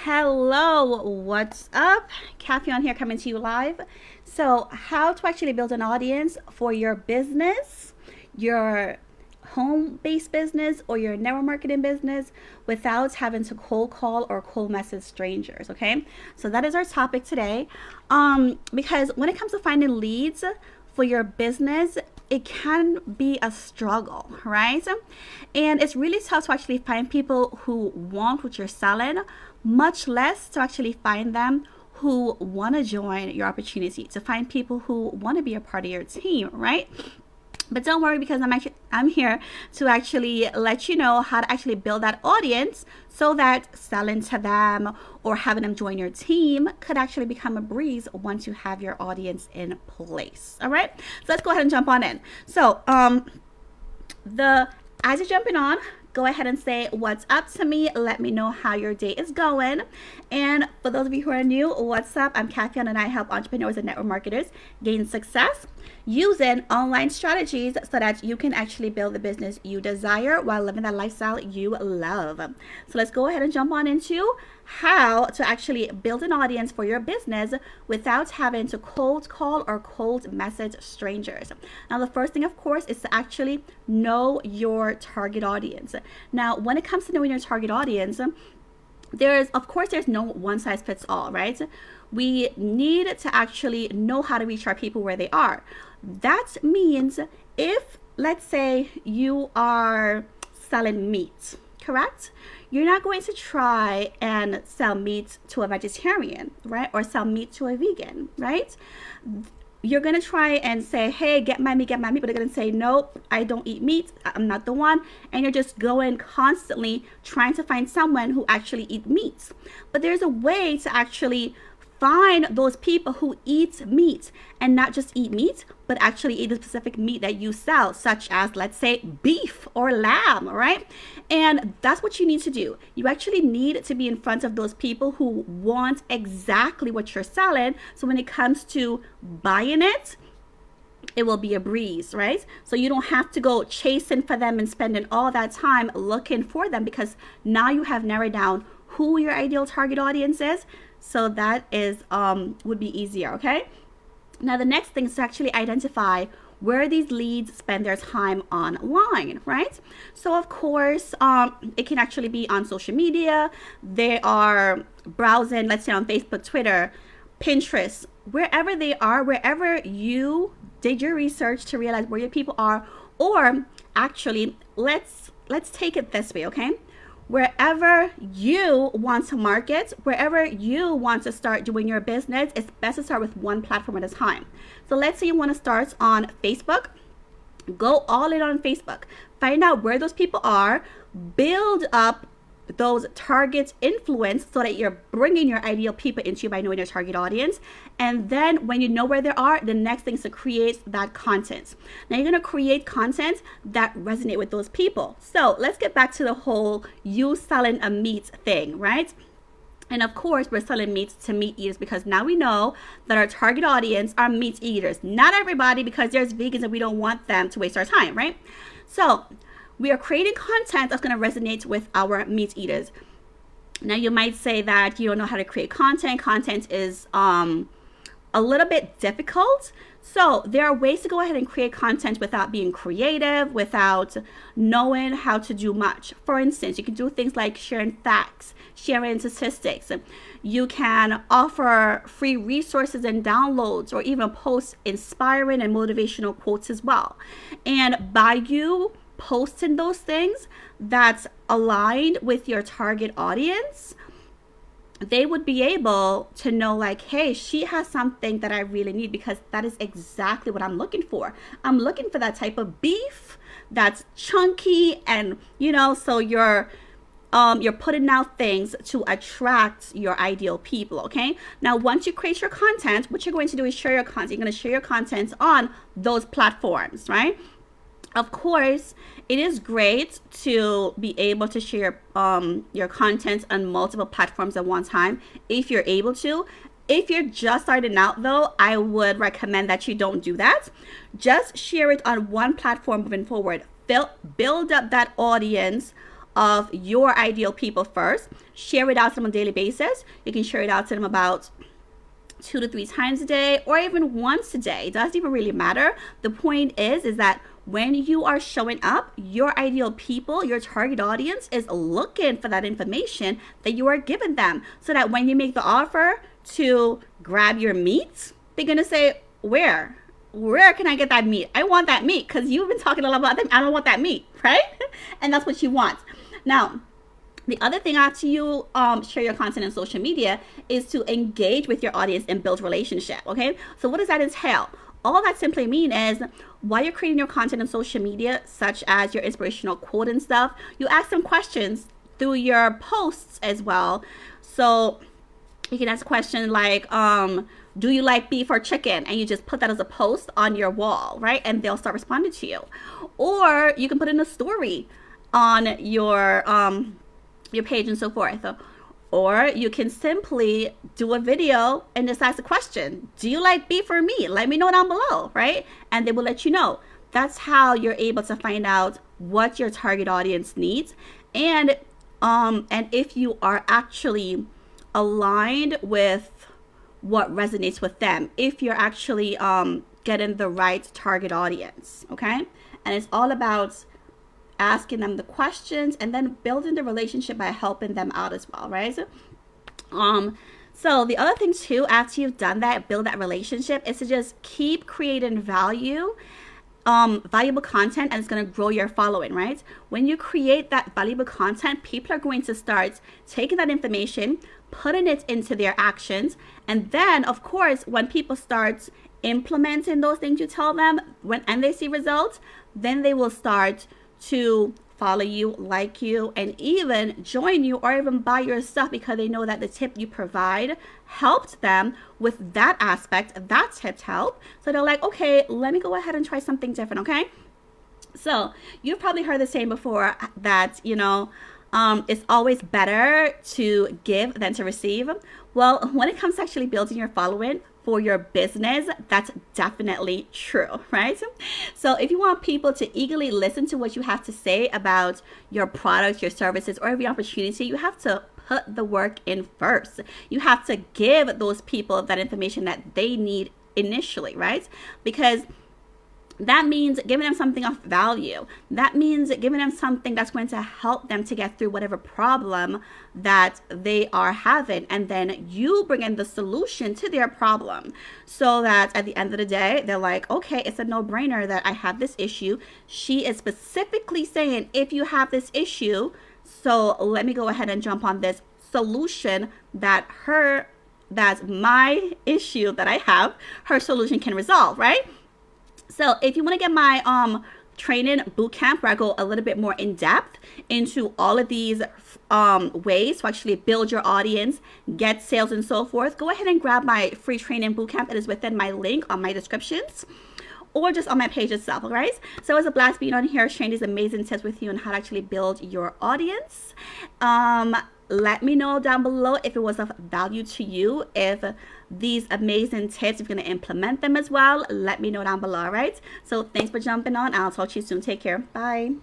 Hello, what's up? Kathy on here coming to you live. So, how to actually build an audience for your business, your home based business, or your network marketing business without having to cold call or cold message strangers. Okay, so that is our topic today. Because when it comes to finding leads for your business, it can be a struggle, right? And it's really tough to actually find people who want what you're selling, much less to actually find them who want to join your opportunity, to find people who want to be a part of your team, right? But don't worry, because I'm here to actually let you know how to actually build that audience so that selling to them or having them join your team could actually become a breeze once you have your audience in place. All right, so let's go ahead and jump on in. So as you're jumping on, go ahead and say what's up to me. Let me know how your day is going. And for those of you who are new, what's up? I'm Kathy, and I help entrepreneurs and network marketers gain success using online strategies so that you can actually build the business you desire while living that lifestyle you love. So let's go ahead and jump on into how to actually build an audience for your business without having to cold call or cold message strangers. Now, the first thing, of course, is to actually know your target audience. Now, when it comes to knowing your target audience, there's no one size fits all, right? We need to actually know how to reach our people where they are. That means if, let's say, you are selling meat, correct? You're not going to try and sell meat to a vegetarian, right? Or sell meat to a vegan, right? You're going to try and say, hey, get my meat, but they're going to say, nope, I don't eat meat. I'm not the one. And you're just going constantly trying to find someone who actually eats meat. But there's a way to actually find those people who eat meat, and not just eat meat, but actually eat the specific meat that you sell, such as, let's say, beef or lamb, right? And that's what you need to do. You actually need to be in front of those people who want exactly what you're selling. So when it comes to buying it, it will be a breeze, right? So you don't have to go chasing for them and spending all that time looking for them, because now you have narrowed down who your ideal target audience is. So that is would be easier, okay? Now, the next thing is to actually identify where these leads spend their time online, right? So, of course, it can actually be on social media. They are browsing, let's say, on Facebook, Twitter, Pinterest, wherever they are, wherever you did your research to realize where your people are. Or actually, let's take it this way, okay? Wherever you want to market, wherever you want to start doing your business, it's best to start with one platform at a time. So let's say you want to start on Facebook. Go all in on Facebook. Find out where those people are. Build up those target influence so that you're bringing your ideal people into you by knowing your target audience. And then when you know where they are, the next thing is to create that content. Now you're going to create content that resonate with those people. So let's get back to the whole you selling a meat thing, right? And of course, we're selling meat to meat eaters because now we know that our target audience are meat eaters. Not everybody, because there's vegans and we don't want them to waste our time, right? So we are creating content that's going to resonate with our meat eaters. Now, you might say that you don't know how to create content. Content is a little bit difficult. So there are ways to go ahead and create content without being creative, without knowing how to do much. For instance, you can do things like sharing facts, sharing statistics. You can offer free resources and downloads, or even post inspiring and motivational quotes as well. And by you posting those things that's aligned with your target audience, they would be able to know, like, hey, she has something that I really need, because that is exactly what I'm looking for. I'm looking for that type of beef that's chunky, and so you're putting out things to attract your ideal people. Okay, now once you create your content, what you're going to do is share your content. You're going to share your content on those platforms, right? Of course, it is great to be able to share your content on multiple platforms at one time if you're able to. If you're just starting out, though, I would recommend that you don't do that. Just share it on one platform moving forward. Build up that audience of your ideal people first. Share it out to them on a daily basis. You can share it out to them about 2 to 3 times a day, or even once a day. It doesn't even really matter. The point is that when you are showing up, your ideal people, your target audience is looking for that information that you are giving them, so that when you make the offer to grab your meat, they're gonna say, where can I get that meat? I want that meat, because you've been talking a lot about them. I don't want that meat, right? And that's what you want. Now, the other thing after you share your content on social media is to engage with your audience and build relationship, okay? So what does that entail? All that simply means is, while you're creating your content on social media, such as your inspirational quote and stuff, you ask them questions through your posts as well. So you can ask a question like, do you like beef or chicken? And you just put that as a post on your wall, right? And they'll start responding to you. Or you can put in a story on your page and so forth. Or you can simply do a video and just ask a question. Do you like beef or meat? Let me know down below, right? And they will let you know. That's how you're able to find out what your target audience needs. And if you are actually aligned with what resonates with them, if you're actually getting the right target audience, okay? And it's all about asking them the questions and then building the relationship by helping them out as well, right? So the other thing too, after you've done that, build that relationship, is to just keep creating valuable content, and it's going to grow your following, right? When you create that valuable content, people are going to start taking that information, putting it into their actions, and then of course when people start implementing those things you tell them, and they see results, then they will start to follow you, like you, and even join you or even buy your stuff, because they know that the tip you provide helped them with that aspect. That tip helped. So they're like, okay, let me go ahead and try something different, okay? So you've probably heard the saying before that, it's always better to give than to receive. Well, when it comes to actually building your following for your business, that's definitely true, right? So if you want people to eagerly listen to what you have to say about your products, your services, or every opportunity, you have to put the work in first. You have to give those people that information that they need initially, right? Because that means giving them something of value. That means giving them something that's going to help them to get through whatever problem that they are having. And then you bring in the solution to their problem, so that at the end of the day, they're like, okay, it's a no-brainer that I have this issue. She is specifically saying, if you have this issue, so let me go ahead and jump on this solution that's my issue that I have, her solution can resolve, right? So if you want to get my training bootcamp, where I go a little bit more in depth into all of these ways to actually build your audience, get sales, and so forth, go ahead and grab my free training bootcamp. It is within my link on my descriptions, or just on my page itself, all right? So it's a blast being on here, sharing these amazing tips with you on how to actually build your audience. Let me know down below if it was of value to you, if these amazing tips, if you're going to implement them as well. Let me know down below, all right? So thanks for jumping on. I'll talk to you soon. Take care. Bye.